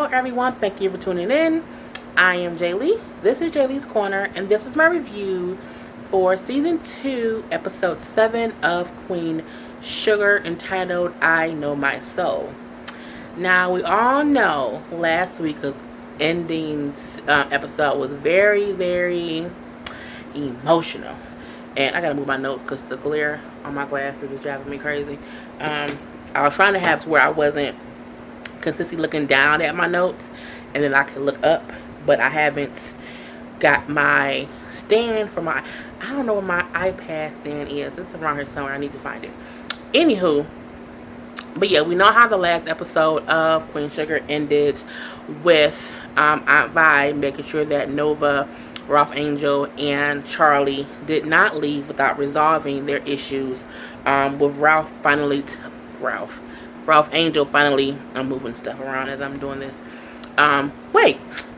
Hello everyone, thank you for tuning in. I am Jaylee. This is Jaylee's Corner, and this is my review for Season 2, Episode 7 of Queen Sugar, entitled I Know My Soul. Now, we all know last week's ending episode was very, very emotional. And I gotta move my notes because the glare on my glasses is driving me crazy. I was trying to have to where I wasn't consistently looking down at my notes and then I could look up, but I haven't got my stand for my, I don't know where my iPad stand is. It's around here somewhere. I need to find it. Anywho, but yeah, we know how the last episode of Queen Sugar ended with Aunt Vi making sure that Nova, Ralph Angel, and Charlie did not leave without resolving their issues with Ralph Angel finally, I'm moving stuff around as I'm doing this. Wait,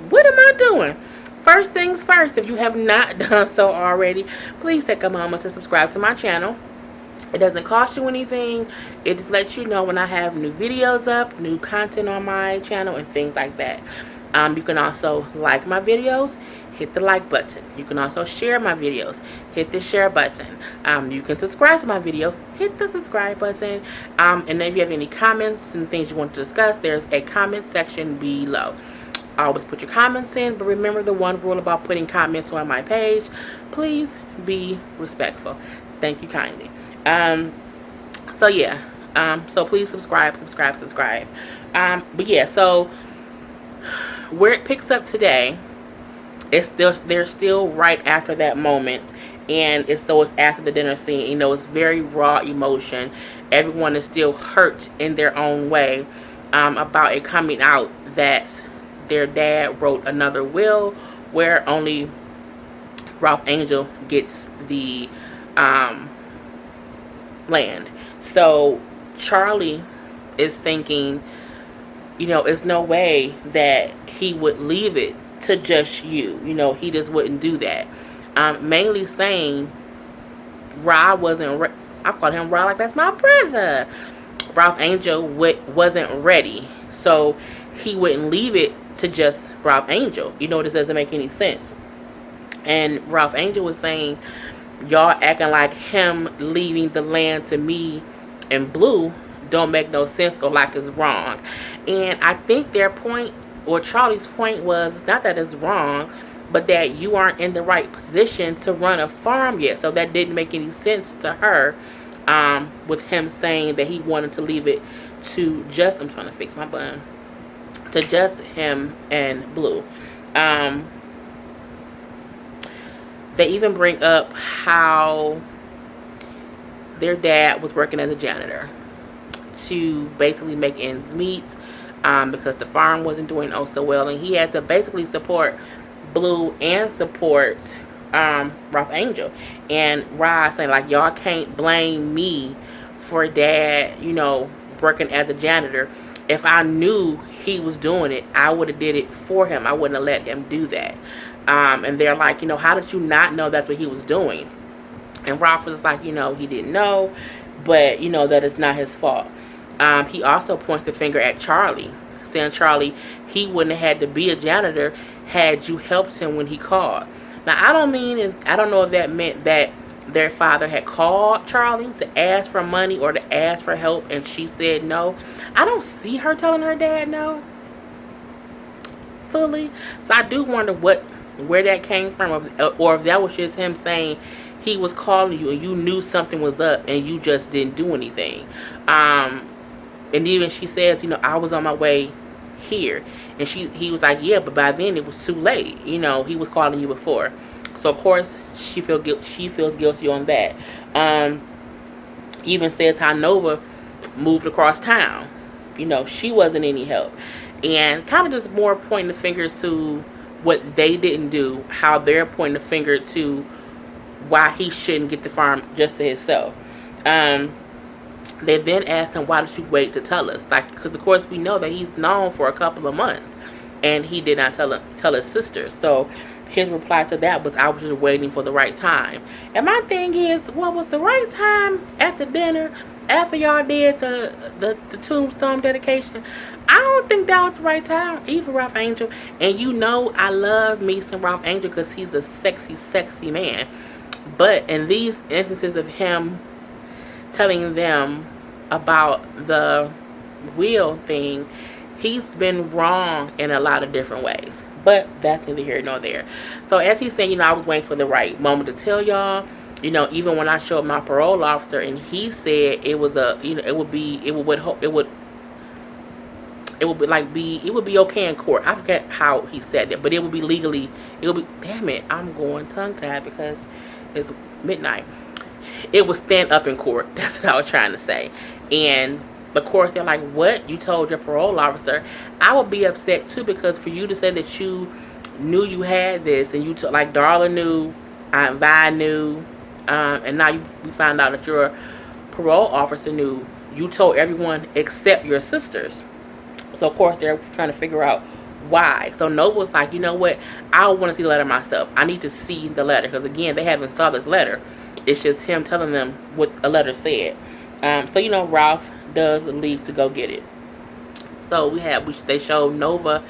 what am I doing? First things first, if you have not done so already, please take a moment to subscribe to my channel. It doesn't cost you anything. It just lets you know when I have new videos up, new content on my channel, and things like that. You can also like my videos, hit the like button. You can also share my videos, hit the share button. You can subscribe to my videos, hit the subscribe button. And then if you have any comments and things you want to discuss, there's a comment section below. Always put your comments in, but remember the one rule about putting comments on my page: please be respectful. Thank you kindly. So yeah, so please subscribe. But yeah, so where it picks up today, they're still right after that moment, and it's after the dinner scene. You know, it's very raw emotion. Everyone is still hurt in their own way about it coming out that their dad wrote another will where only Ralph Angel gets the land. So Charlie is thinking, you know, it's no way that he would leave it to just you. You know, he just wouldn't do that. Mainly saying Ra wasn't I call him Ra like that's my brother. Ralph Angel wasn't ready, so he wouldn't leave it to just Ralph Angel. You know, this doesn't make any sense. And Ralph Angel was saying, y'all acting like him leaving the land to me and Blue don't make no sense or like it's wrong. And I think their point, or Charlie's point, was not that it's wrong, but that you aren't in the right position to run a farm yet. So that didn't make any sense to her, with him saying that he wanted to leave it to just, I'm trying to fix my button, to just him and Blue. They even bring up how their dad was working as a janitor to basically make ends meet, because the farm wasn't doing oh so well, and he had to basically support Blue and support Ralph Angel. And Ra saying like, y'all can't blame me for dad, you know, working as a janitor. If I knew he was doing it, I would have did it for him. I wouldn't have let him do that. And they're like, you know, how did you not know that's what he was doing? And Ralph was like, you know, he didn't know, but, you know, that it's not his fault. He also points the finger at Charlie, saying, Charlie, he wouldn't have had to be a janitor had you helped him when he called. Now, I don't know if that meant that their father had called Charlie to ask for money or to ask for help, and she said no. I don't see her telling her dad no fully. So I do wonder where that came from, or if that was just him saying he was calling you and you knew something was up and you just didn't do anything. And even she says, you know, I was on my way here, and he was like, yeah, but by then it was too late. You know, he was calling you before. So of course she feels guilty on that. Even says how Nova moved across town. You know, she wasn't any help, and kind of just more pointing the finger to what they didn't do, how they're pointing the finger to why he shouldn't get the farm just to himself. They then asked him, why did you wait to tell us? Like, because of course we know that he's known for a couple of months, and he did not tell his sister. So his reply to that was, I was just waiting for the right time. And my thing is, what was the right time at the dinner after y'all did the tombstone dedication? I don't think that was the right time, even Ralph Angel. And you know, I love me some Ralph Angel because he's a sexy, sexy man. But in these instances of him telling them about the will thing, he's been wrong in a lot of different ways. But that's neither here nor there. So as he's saying, I was waiting for the right moment to tell y'all. Even when I showed my parole officer and he said it was it would be okay in court. I forget how he said it, but it would be legally. It would be. Damn it! I'm going tongue tied because it's midnight. It would stand up in court. That's what I was trying to say. And of course they're like, "What? You told your parole officer?" I would be upset too, because for you to say that you knew you had this, and you took, like, Darla knew, Aunt Vi knew, and now we found out that your parole officer knew. You told everyone except your sisters. So, of course, they're trying to figure out why. So, Nova was like, you know what? I want to see the letter myself. I need to see the letter. Because, again, they haven't saw this letter. It's just him telling them what a letter said. So, Ralph does leave to go get it. So, they showed Nova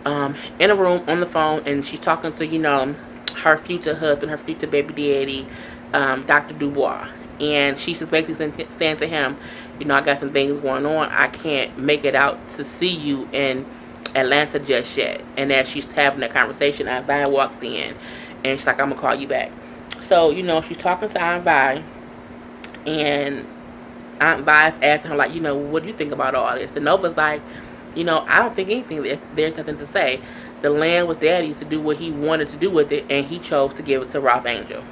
in a room on the phone. And she's talking to, her future husband, her future baby daddy, Dr. Dubois. And she's just basically saying to him, I got some things going on. I can't make it out to see you in Atlanta just yet. And as she's having that conversation, Aunt Vi walks in. And she's like, I'm going to call you back. So, she's talking to Aunt Vi. And Aunt Vi's asking her, like, what do you think about all this? And Nova's like, I don't think anything. There's nothing to say. The land was Daddy's to do what he wanted to do with it. And he chose to give it to Ralph Angel.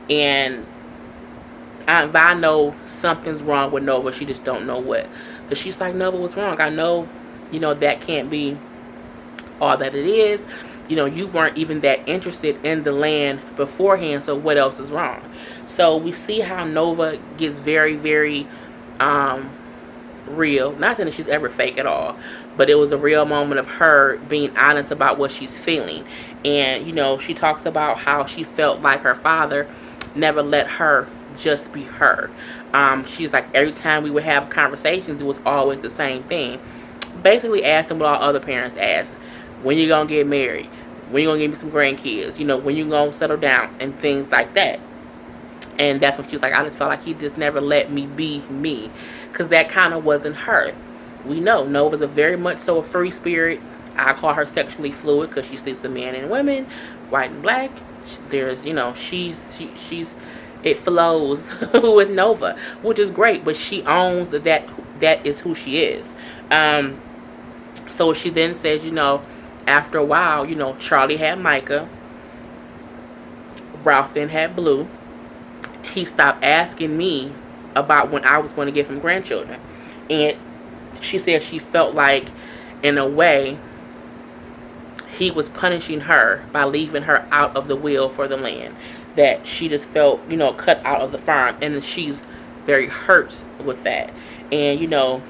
And Aunt Vi know something's wrong with Nova. She just don't know what. So she's like, Nova, what's wrong? I know, that can't be all that it is. You weren't even that interested in the land beforehand. So what else is wrong? So we see how Nova gets very, very real. Not saying that she's ever fake at all. But it was a real moment of her being honest about what she's feeling. And, she talks about how she felt like her father never let her just be her. She's like, every time we would have conversations, it was always the same thing. Basically asking what all other parents ask. When you gonna get married? When you gonna give me some grandkids? When you gonna settle down? And things like that. And that's when she was like, I just felt like he just never let me be me. Because that kind of wasn't her. We know Nova's a very much so a free spirit. I call her sexually fluid because she sleeps with men and women, white and black. There's, she's it flows with Nova, which is great, but she owns that is who she is. So she then says, after a while, Charlie had Micah, Ralph then had Blue. He stopped asking me about when I was going to give him grandchildren. And she said she felt like, in a way, he was punishing her by leaving her out of the will for the land. That she just felt, cut out of the farm. And she's very hurt with that. And,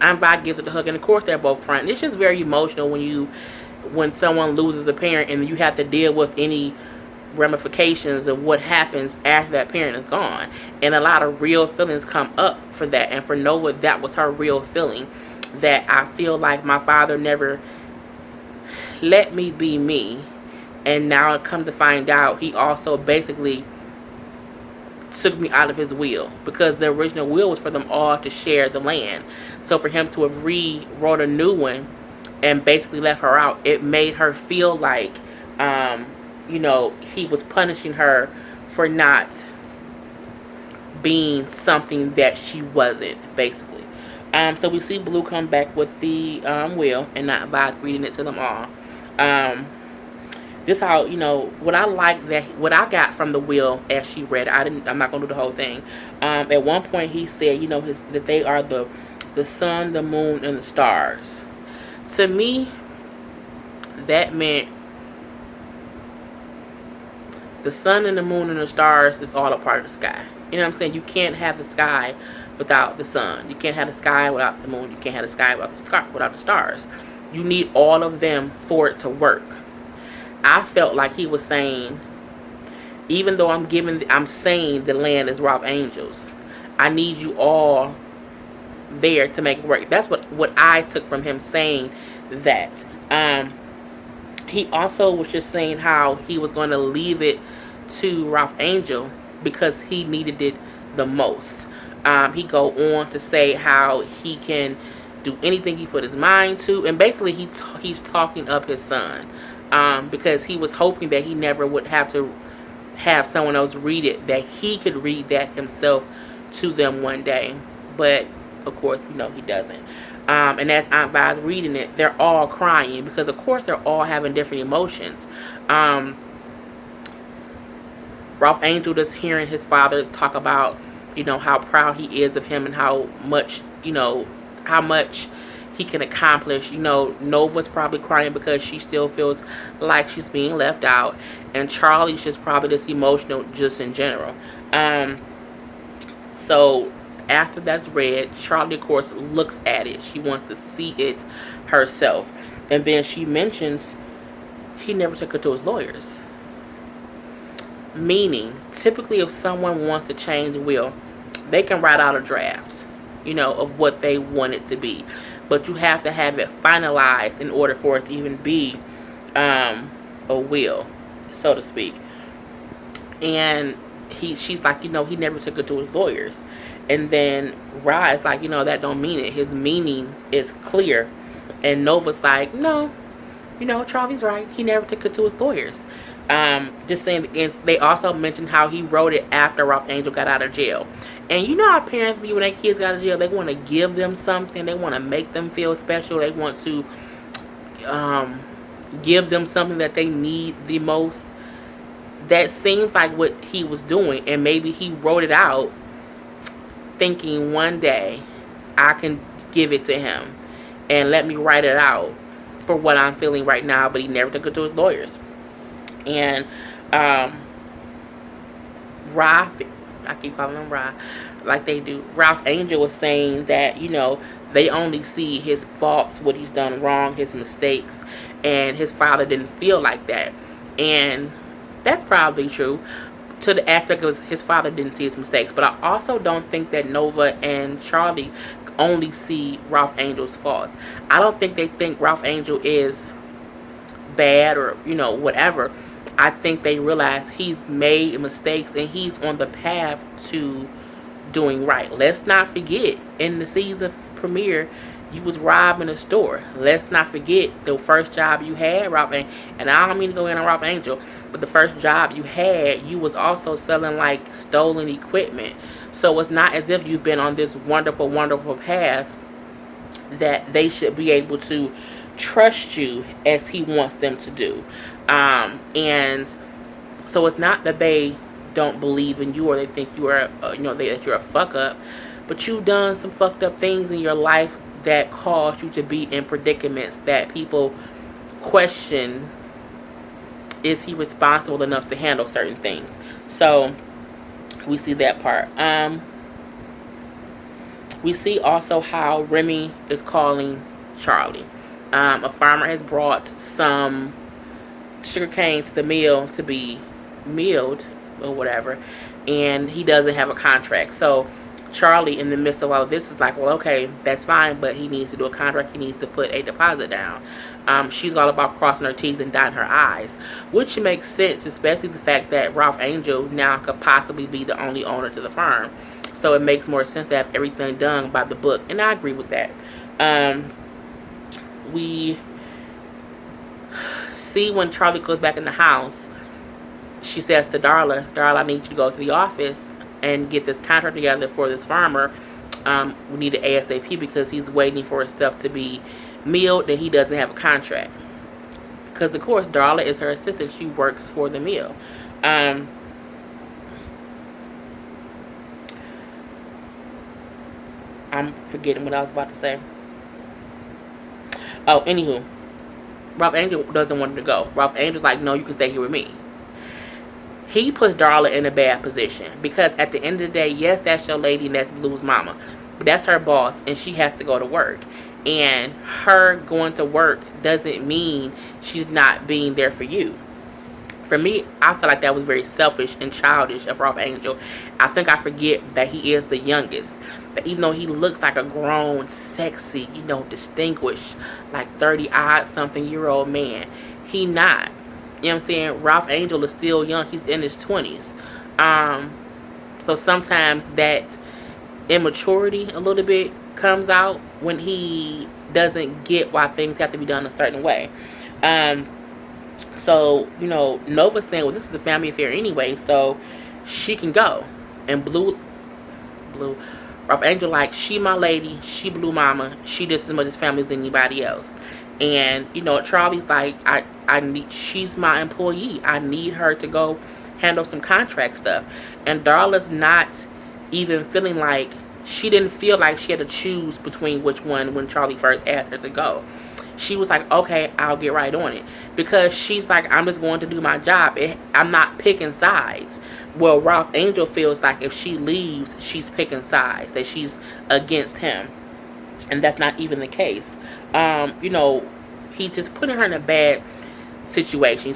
Aunt Vi gives her the hug. And, of course, they're both crying. It's just very emotional when someone loses a parent and you have to deal with any ramifications of what happens after that parent is gone. And a lot of real feelings come up for that. And for Nova, that was her real feeling. That I feel like my father never let me be me. And now I come to find out he also basically took me out of his will. Because the original will was for them all to share the land. So for him to have rewrote a new one and basically left her out, it made her feel like, he was punishing her for not being something that she wasn't, basically. So we see Blue come back with the will and not Vi reading it to them all. This how, what I like that, what I got from the will as she read it, I'm not going to do the whole thing. At one point he said, that they are the sun, the moon, and the stars. To me, that meant the sun and the moon and the stars is all a part of the sky. You know what I'm saying? You can't have the sky without the sun. You can't have the sky without the moon. You can't have the sky without the stars. You need all of them for it to work. I felt like he was saying, even though I'm saying the land is Ralph Angel's, I need you all there to make it work. That's what I took from him saying that. He also was just saying how he was going to leave it to Ralph Angel because he needed it the most. He go on to say how he can do anything he put his mind to, and basically he's talking up his son, because he was hoping that he never would have to have someone else read it, that he could read that himself to them one day. But of course, he doesn't. And as Aunt Vi's reading it, they're all crying because, of course, they're all having different emotions. Ralph Angel just hearing his father talk about, how proud he is of him and how much he can accomplish. Nova's probably crying because she still feels like she's being left out, and Charlie's just probably just emotional just in general. So after that's read, Charlie, of course, looks at it. She wants to see it herself. And then she mentions he never took her to his lawyers. Meaning, typically if someone wants to change a will, they can write out a draft, of what they want it to be. But you have to have it finalized in order for it to even be a will, so to speak. And she's like, he never took her to his lawyers. And then Ra is like, that don't mean it. His meaning is clear. And Nova's like, no, Charlie's right. He never took her to his lawyers. Just saying, they also mentioned how he wrote it after Ralph Angel got out of jail. And how parents be when their kids got out of jail, they want to give them something. They want to make them feel special. They want to give them something that they need the most. That seems like what he was doing. And maybe he wrote it out thinking one day I can give it to him and let me write it out for what I'm feeling right now. But he never took it to his lawyers. And Ra, I keep calling him Ra like they do, Ralph Angel was saying that they only see his faults, what he's done wrong, his mistakes, and his father didn't feel like that. And that's probably true to the aspect of his father didn't see his mistakes. But I also don't think that Nova and Charlie only see Ralph Angel's faults. I don't think they think Ralph Angel is bad or whatever. I think they realize he's made mistakes and he's on the path to doing right. Let's not forget, in the season premiere, you was robbing a store. Let's not forget the first job you had, Ralph, and I don't mean to go in on Ralph Angel, but the first job you had, you was also selling like stolen equipment. So it's not as if you've been on this wonderful, wonderful path that they should be able to trust you as he wants them to do. And so it's not that they don't believe in you or they think you are, that you're a fuck up, but you've done some fucked up things in your life that caused you to be in predicaments that people question, is he responsible enough to handle certain things? So we see that part. We see also how Remy is calling Charlie. A farmer has brought some sugarcane to the mill to be milled or whatever, and he doesn't have a contract. So Charlie, in the midst of all of this, is like, well, okay, that's fine, but he needs to do a contract. He needs to put a deposit down. She's all about crossing her T's and dotting her I's, which makes sense, especially the fact that Ralph Angel now could possibly be the only owner to the farm. So it makes more sense to have everything done by the book, and I agree with that. We see when Charlie goes back in the house, she says to Darla, I need you to go to the office and get this contract together for this farmer. We need it ASAP because he's waiting for his stuff to be milled and he doesn't have a contract. Because, of course, Darla is her assistant. She works for the mill. I'm forgetting what I was about to say. Oh, anywho, Ralph Angel doesn't want her to go. Ralph Angel's like, no, you can stay here with me. He puts Darla in a bad position because at the end of the day, yes, that's your lady and that's Blue's mama, but that's her boss and she has to go to work. And her going to work doesn't mean she's not being there for you. For me, I feel like that was very selfish and childish of Ralph Angel. I think I forget that he is the youngest. That even though he looks like a grown, sexy, distinguished, like 30-odd something year old man, he not. You know what I'm saying? Ralph Angel is still young. He's in his 20s. So sometimes that immaturity a little bit comes out when he doesn't get why things have to be done a certain way. So, Nova's saying, well, this is a family affair anyway, so she can go. And Blue, Ralph Angel, like, she my lady, she Blue mama, she just as much as family as anybody else. And, Charlie's like, she's my employee. I need her to go handle some contract stuff. And Darla's not even feeling like, she didn't feel like she had to choose between which one when Charlie first asked her to go. She was like, okay, I'll get right on it. Because she's like, I'm just going to do my job. I'm not picking sides. Well, Ralph Angel feels like if she leaves, she's picking sides, that she's against him. And that's not even the case. He's just putting her in a bad situation.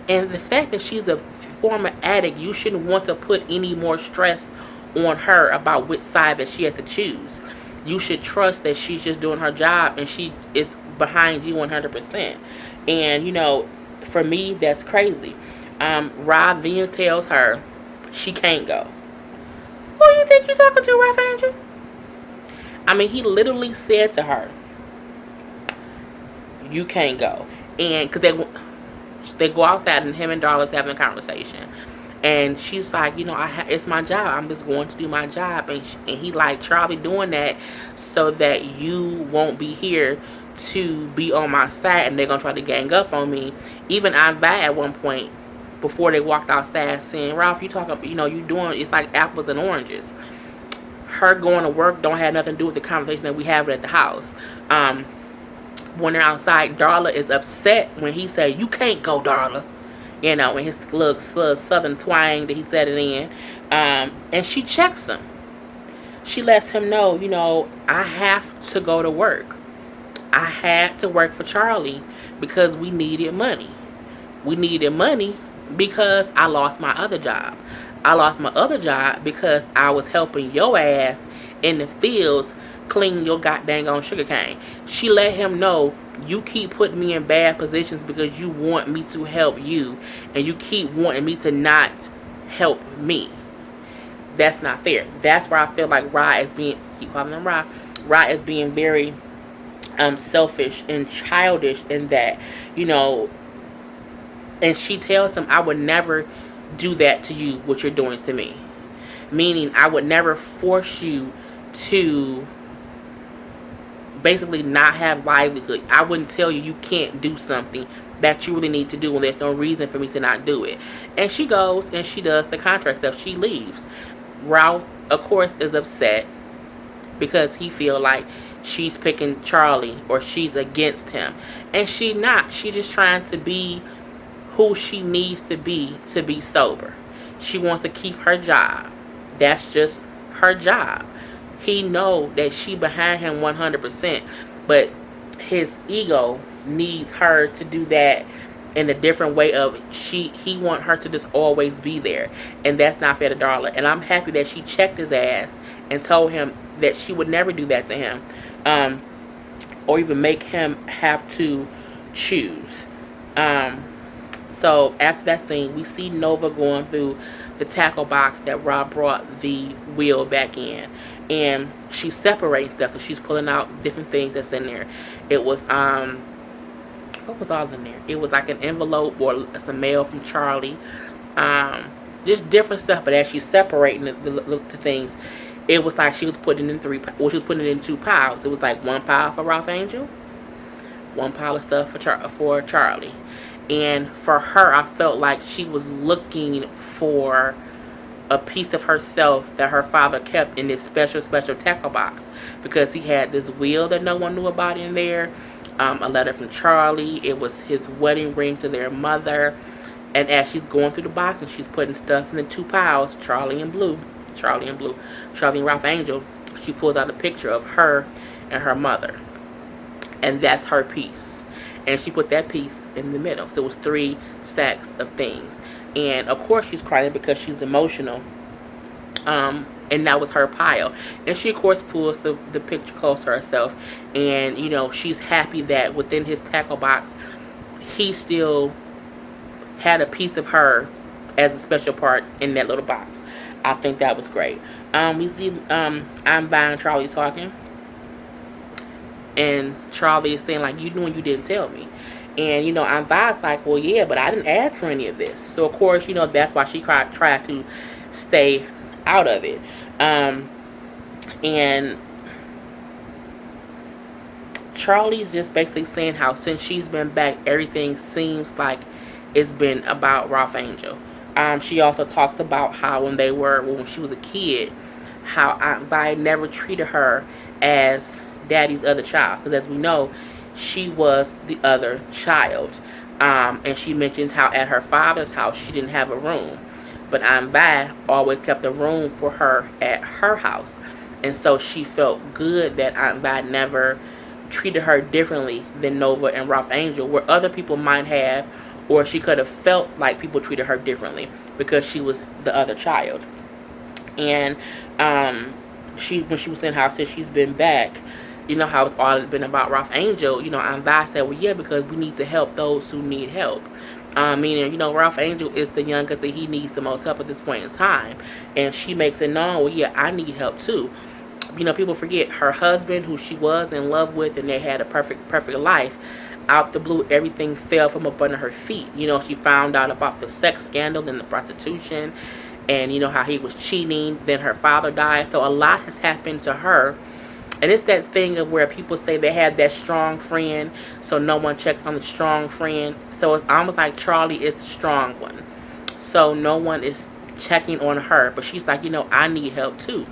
And the fact that she's a former addict, you shouldn't want to put any more stress on her about which side that she has to choose. You should trust that she's just doing her job and she is behind you 100%. And, for me, that's crazy. Rob then tells her she can't go. Who you think you're talking to, Ralph Angel? I mean, he literally said to her, you can't go. And because they go outside and him and Darla's having a conversation. And she's like, it's my job. I'm just going to do my job. And he like, Charlie doing that so that you won't be here to be on my side and they're going to try to gang up on me. Even Iva at one point, before they walked outside, saying, Ralph, you talking, you doing, it's like apples and oranges. Her going to work don't have nothing to do with the conversation that we have at the house. When they're outside, Darla is upset when he said, you can't go, Darla. In his little southern twang that he said it in. And she checks him. She lets him know, I have to go to work. I had to work for Charlie because we needed money. We needed money because I lost my other job. I lost my other job because I was helping your ass in the fields clean your goddamn on sugarcane. She let him know, you keep putting me in bad positions because you want me to help you and you keep wanting me to not help me. That's not fair. That's where I feel like Rod is being, keep calling him Rod is being very selfish and childish in that, and she tells him, I would never do that to you, what you're doing to me. Meaning, I would never force you to basically not have livelihood. I wouldn't tell you you can't do something that you really need to do when there's no reason for me to not do it. And she goes and she does the contract stuff. She leaves. Ralph, of course, is upset because he feel like she's picking Charlie or she's against him. And she not. She just trying to be who she needs to be sober. She wants to keep her job. That's just her job. He know that she behind him 100%, but his ego needs her to do that in a different way of he want her to just always be there, and that's not fair to Darla. And I'm happy that she checked his ass and told him that she would never do that to him, or even make him have to choose. So after that scene, we see Nova going through the tackle box that Rob brought the wheel back in. And she's separating stuff, so she's pulling out different things that's in there. It was, what was all in there? It was like an envelope or some mail from Charlie. Just different stuff, but as she's separating the things, it was like she was putting it in she was putting it in two piles. It was like one pile for Ralph Angel, one pile of stuff for Charlie. And for her, I felt like she was looking for a piece of herself that her father kept in this special tackle box, because he had this will that no one knew about in there, a letter from Charlie. It was his wedding ring to their mother. And as she's going through the box and she's putting stuff in the two piles, Charlie and Ralph Angel, she pulls out a picture of her and her mother. and that's her piece. And she put that piece in the middle. So it was 3 stacks of things. And of course she's crying because she's emotional. And that was her pile. And she of course pulls the picture close to herself. And she's happy that within his tackle box, he still had a piece of her as a special part in that little box. I think that was great. We see I'm buying Charlie talking. And Charlie is saying, like, you knew and you didn't tell me. And, I'm Vi's like, well, yeah, but I didn't ask for any of this. So, of course, that's why she tried to stay out of it. And Charlie's just basically saying how since she's been back, everything seems like it's been about Ralph Angel. She also talks about how when she was a kid, how Aunt Vi never treated her as Daddy's other child. Because as we know, she was the other child. And she mentions how at her father's house, she didn't have a room. But Aunt Vi always kept a room for her at her house. And so she felt good that Aunt Vi never treated her differently than Nova and Ralph Angel, where other people might have, or she could have felt like people treated her differently because she was the other child. And when she was saying how since she's been back, how it's all been about Ralph Angel, Aunt Vi said, well, yeah, because we need to help those who need help. Meaning, Ralph Angel is the youngest and he needs the most help at this point in time. And she makes it known, well, yeah, I need help too. People forget her husband, who she was in love with, and they had a perfect life. Out the blue, everything fell from up under her feet. She found out about the sex scandal and the prostitution, and how he was cheating. Then her father died. So a lot has happened to her. And it's that thing of where people say they had that strong friend, so no one checks on the strong friend. So it's almost like Charlie is the strong one. So no one is checking on her. But she's like, I need help too.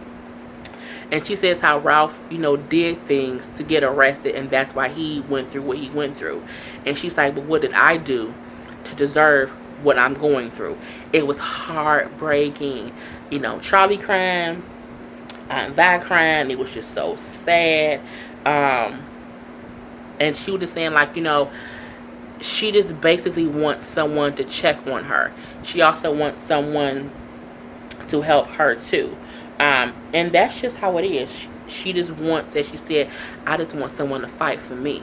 And she says how Ralph, did things to get arrested, and that's why he went through what he went through. And she's like, but what did I do to deserve what I'm going through? It was heartbreaking. Charlie crying, Aunt Vi crying. It was just so sad. And she was just saying, like, she just basically wants someone to check on her. She also wants someone to help her too. And that's just how it is. She just wants, as she said, I just want someone to fight for me.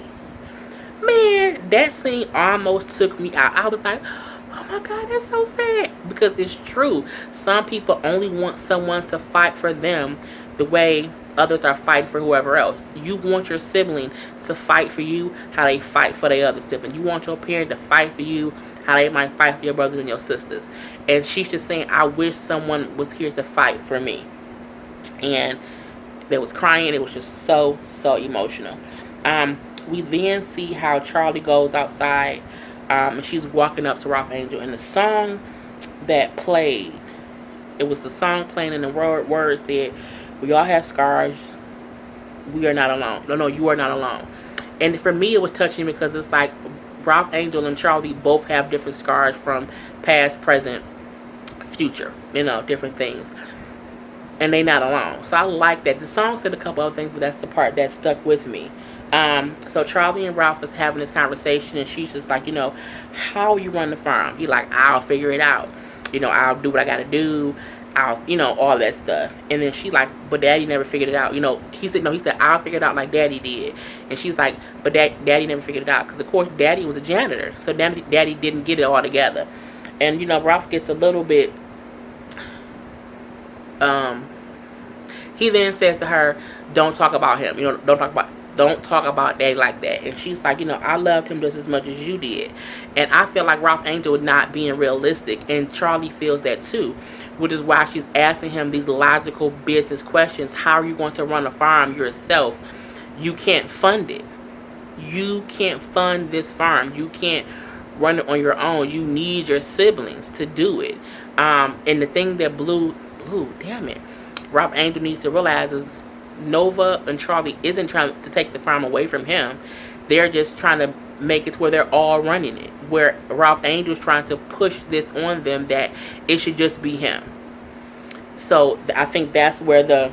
Man, that scene almost took me out. I was like, oh my God, that's so sad. Because it's true. Some people only want someone to fight for them the way others are fighting for whoever else. You want your sibling to fight for you how they fight for their other sibling. You want your parent to fight for you how they might fight for your brothers and your sisters. And she's just saying, I wish someone was here to fight for me. And they was crying. It was just so emotional. We then see how Charlie goes outside, and she's walking up to Ralph Angel, and the song that played, it was the song playing, and the word said, we all have scars, we are not alone. No, you are not alone. And for me, it was touching because it's like Ralph Angel and Charlie both have different scars from past, present, future, different things. And they not alone. So I like that. The song said a couple other things, but that's the part that stuck with me. So Charlie and Ralph is having this conversation, and she's just like, how you run the farm? He like, I'll figure it out. I'll do what I gotta do. I'll, all that stuff. And then she like, but Daddy never figured it out. He said, I'll figure it out like Daddy did. And she's like, but Daddy never figured it out. Because of course, Daddy was a janitor. So Daddy didn't get it all together. And, Ralph gets a little bit, he then says to her, don't talk about him. Don't talk about Daddy like that. And she's like, I loved him just as much as you did. And I feel like Ralph Angel was not being realistic. And Charlie feels that too. Which is why she's asking him these logical business questions. How are you going to run a farm yourself? You can't fund it. You can't fund this farm. You can't run it on your own. You need your siblings to do it. And the thing that damn it, Ralph Angel needs to realize is Nova and Charlie isn't trying to take the farm away from him. They're just trying to make it to where they're all running it. Where Ralph Angel is trying to push this on them that it should just be him. So I think that's where the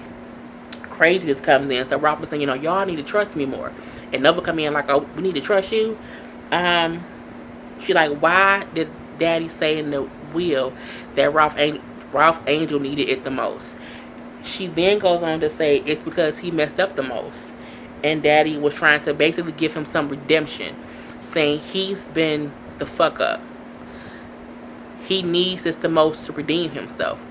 craziness comes in. So Ralph was saying, y'all need to trust me more. And Nova come in like, oh, we need to trust you. She like, why did Daddy say in the will that Ralph Angel needed it the most? She then goes on to say it's because he messed up the most. And Daddy was trying to basically give him some redemption, saying he's been the fuck up. He needs this the most to redeem himself.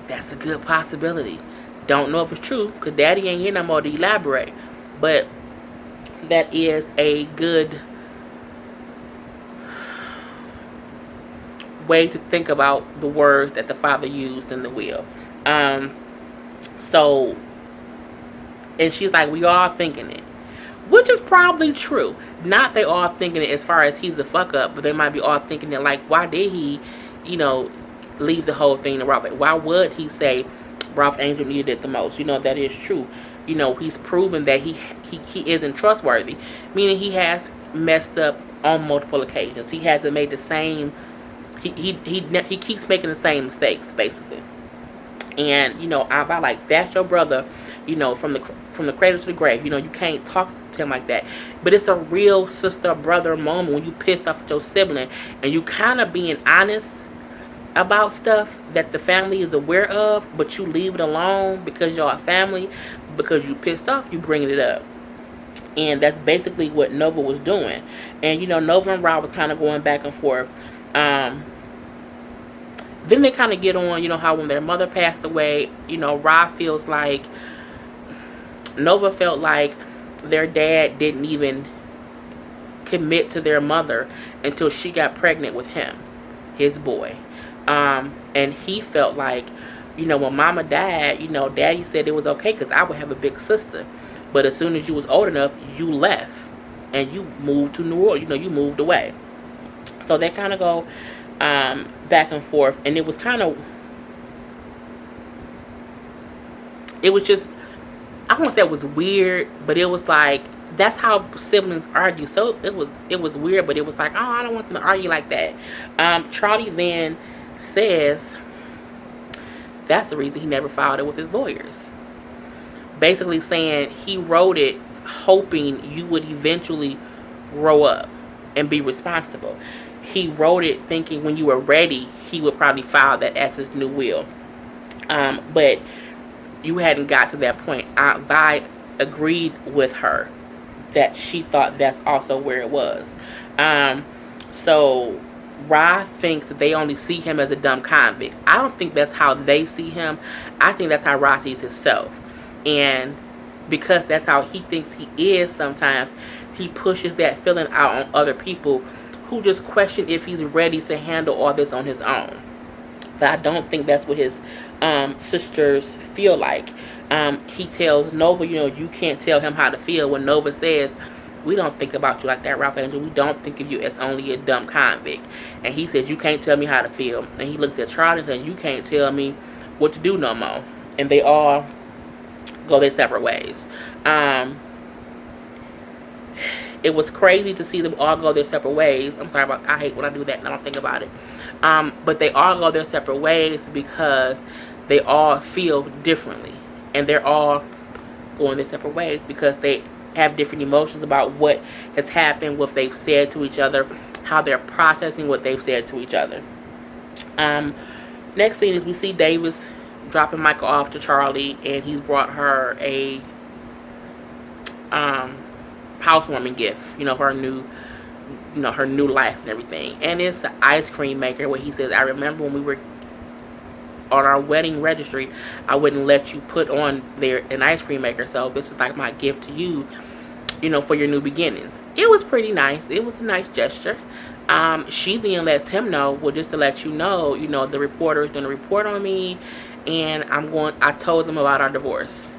That's a good possibility. Don't know if it's true, because Daddy ain't here no more to elaborate. But that is a good way to think about the words that the father used in the will. So, and she's like, we all thinking it. Which is probably true. Not they all thinking it as far as he's a fuck up, but they might be all thinking it like, why did he, leave the whole thing to Ralph? Why would he say Ralph Angel needed it the most? That is true. He's proven that he isn't trustworthy, meaning he has messed up on multiple occasions. He hasn't made the same. He keeps making the same mistakes, basically. And I like, that's your brother. From the cradle to the grave. You can't talk to him like that. But it's a real sister brother moment when you pissed off at your sibling and you kind of being honest about stuff that the family is aware of, but you leave it alone because y'all a family. Because you pissed off, you bringing it up. And that's basically what Nova was doing. And Nova and Rob was kind of going back and forth. Then they kind of get on, how when their mother passed away, Rob feels like Nova felt like their dad didn't even commit to their mother until she got pregnant with him, his boy. And he felt like, when mama died, daddy said it was okay because I would have a big sister. But as soon as you was old enough, you left and you moved to New Orleans. You moved away. So they kind of go back and forth. And it was just, I won't say it was weird, but it was like, that's how siblings argue. So it was weird, but it was like, oh, I don't want them to argue like that. Charlie then says that's the reason he never filed it with his lawyers. Basically saying he wrote it hoping you would eventually grow up and be responsible. He wrote it thinking when you were ready, he would probably file that as his new will. But you hadn't got to that point. Aunt Vi agreed with her that she thought that's also where it was. So Ra thinks that they only see him as a dumb convict. I don't think that's how they see him. I think that's how Ra sees himself. And because that's how he thinks he is sometimes, he pushes that feeling out on other people who just question if he's ready to handle all this on his own. But I don't think that's what his sisters feel like. He tells Nova, you can't tell him how to feel. When Nova says, we don't think about you like that, Ralph Angel. We don't think of you as only a dumb convict. And he says, you can't tell me how to feel. And he looks at Charlie and says, you can't tell me what to do no more. And they all go their separate ways. It was crazy to see them all go their separate ways. I'm sorry I hate when I do that and I don't think about it. But they all go their separate ways because they all feel differently. And they're all going their separate ways because they have different emotions about what has happened, what they've said to each other, how they're processing what they've said to each other. Next scene is we see Davis dropping Michael off to Charlie, and he's brought her a housewarming gift, for her new life and everything. And it's an ice cream maker where he says, I remember when we were on our wedding registry, I wouldn't let you put on there an ice cream maker. So this is like my gift to you, for your new beginnings. It was pretty nice. It was a nice gesture. She then lets him know, well, just to let you know, the reporter is going to report on me, and I told them about our divorce.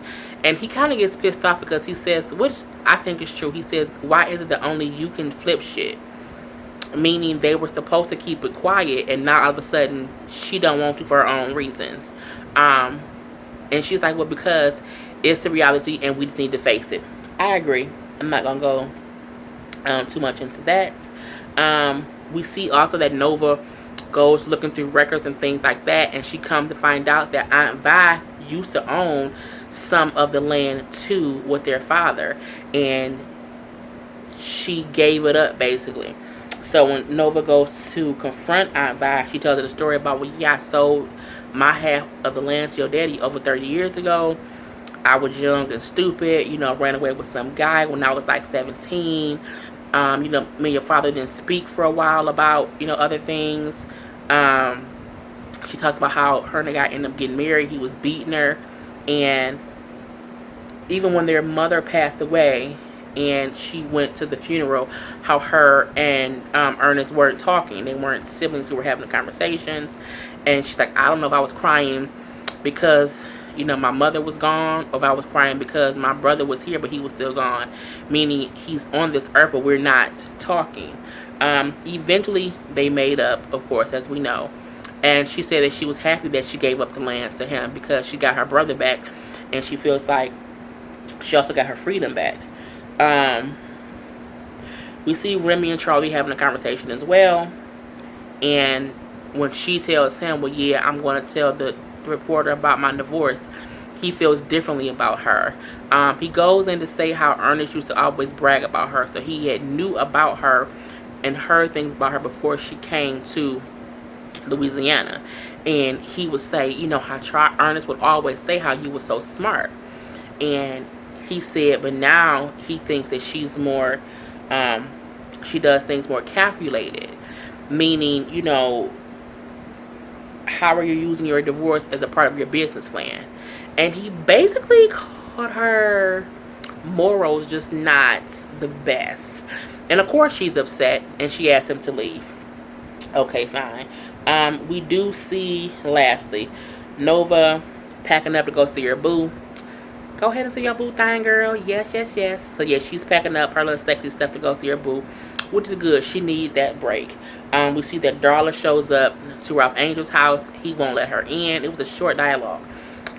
And he kind of gets pissed off because he says, which I think is true, he says, why is it that only you can flip shit? Meaning they were supposed to keep it quiet, and now all of a sudden she don't want to for her own reasons. And she's like, well, because it's the reality and we just need to face it. I agree. I'm not going to go too much into that. We see also that Nova goes looking through records and things like that, and she comes to find out that Aunt Vi used to own some of the land too with their father, and she gave it up basically. So when Nova goes to confront Aunt Vi, she tells her the story about, well, yeah, I sold my half of the land to your daddy over 30 years ago. I was young and stupid, ran away with some guy when I was like 17. Me and your father didn't speak for a while about, other things. She talks about how her and the guy ended up getting married. He was beating her. And even when their mother passed away and she went to the funeral, how her and Ernest weren't talking. They weren't siblings who were having conversations. And she's like, I don't know if I was crying because my mother was gone, or if I was crying because my brother was here but he was still gone, meaning he's on this earth but we're not talking. Eventually they made up, of course, as we know, and she said that she was happy that she gave up the land to him because she got her brother back, and she feels like she also got her freedom back. We see Remy and Charlie having a conversation as well, and when she tells him, well, yeah, I'm going to tell the reporter about my divorce, he feels differently about her. He goes in to say how Ernest used to always brag about her, so he had knew about her and heard things about her before she came to Louisiana. And he would say, how Ernest would always say how you were so smart. And he said, but now he thinks that she's more, she does things more calculated, meaning, how are you using your divorce as a part of your business plan? And he basically called her morals just not the best. And of course she's upset and she asked him to leave. Okay, fine. We do see, lastly, Nova packing up to go see her boo. Go ahead and see your boo thing, girl. Yes, yes, yes. So yeah, she's packing up her little sexy stuff to go see her boo, which is good. She needs that break. We see that Darla shows up to Ralph Angel's house. He won't let her in. It was a short dialogue.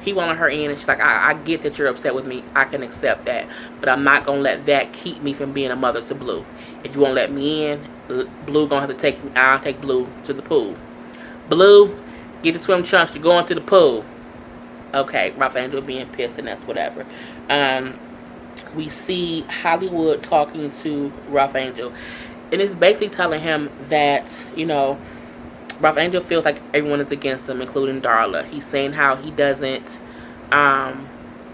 He won't let her in, and she's like, I get that you're upset with me. I can accept that. But I'm not going to let that keep me from being a mother to Blue. If you won't let me in, Blue going to have to take me. I'll take Blue to the pool. Blue, get the swim trunks. You're going to the pool. Okay, Ralph Angel being pissed, and that's whatever. We see Hollywood talking to Ralph Angel. And it's basically telling him that, Ralph Angel feels like everyone is against him, including Darla. He's saying how he doesn't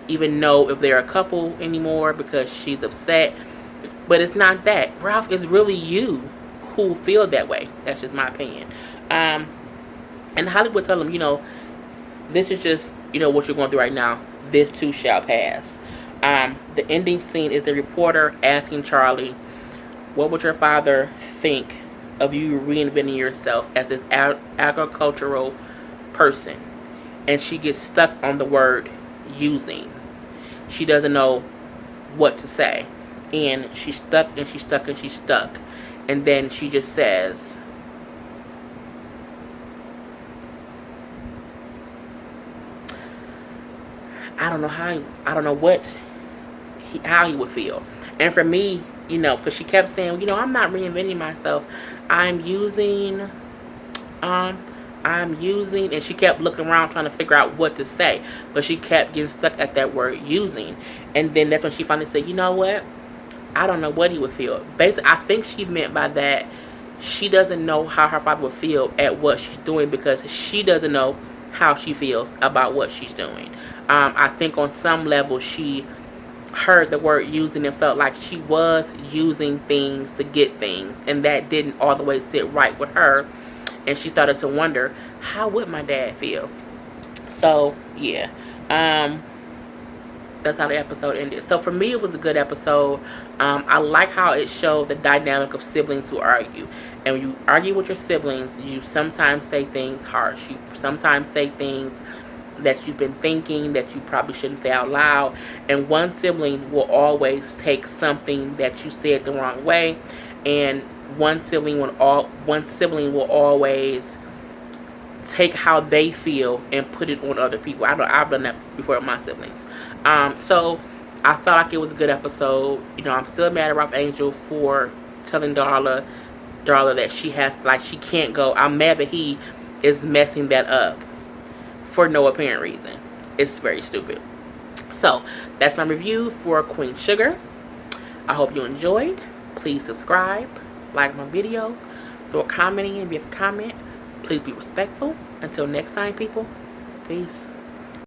even know if they're a couple anymore because she's upset. But it's not that. Ralph, is really you who feel that way. That's just my opinion. And Hollywood tell him, this is just, what you're going through right now. This too shall pass. The ending scene is the reporter asking Charlie, what would your father think of you reinventing yourself as this agricultural person? And she gets stuck on the word using. She doesn't know what to say. And she's stuck and she's stuck and she's stuck. And then she just says, I don't know how he would feel. And for me, because she kept saying, I'm not reinventing myself. I'm using, and she kept looking around trying to figure out what to say. But she kept getting stuck at that word using. And then that's when she finally said, you know what? I don't know what he would feel. Basically, I think she meant by that, she doesn't know how her father would feel at what she's doing because she doesn't know how she feels about what she's doing. I think on some level she heard the word using and felt like she was using things to get things, and that didn't all the way sit right with her, and she started to wonder, how would my dad feel? So yeah, that's how the episode ended. So for me, it was a good episode. I like how it showed the dynamic of siblings who argue, and when you argue with your siblings, you sometimes say things harsh, you sometimes say things that you've been thinking that you probably shouldn't say out loud, and one sibling will always take something that you said the wrong way, and one sibling will always take how they feel and put it on other people. I've done that before with my siblings. So I felt like it was a good episode. I'm still mad at Ralph Angel for telling Darla that she can't go. I'm mad that he is messing that up for no apparent reason. It's very stupid. So that's my review for Queen Sugar. I hope you enjoyed. Please subscribe, like my videos, throw a comment in if you have a comment. Please be respectful. Until next time, people, peace.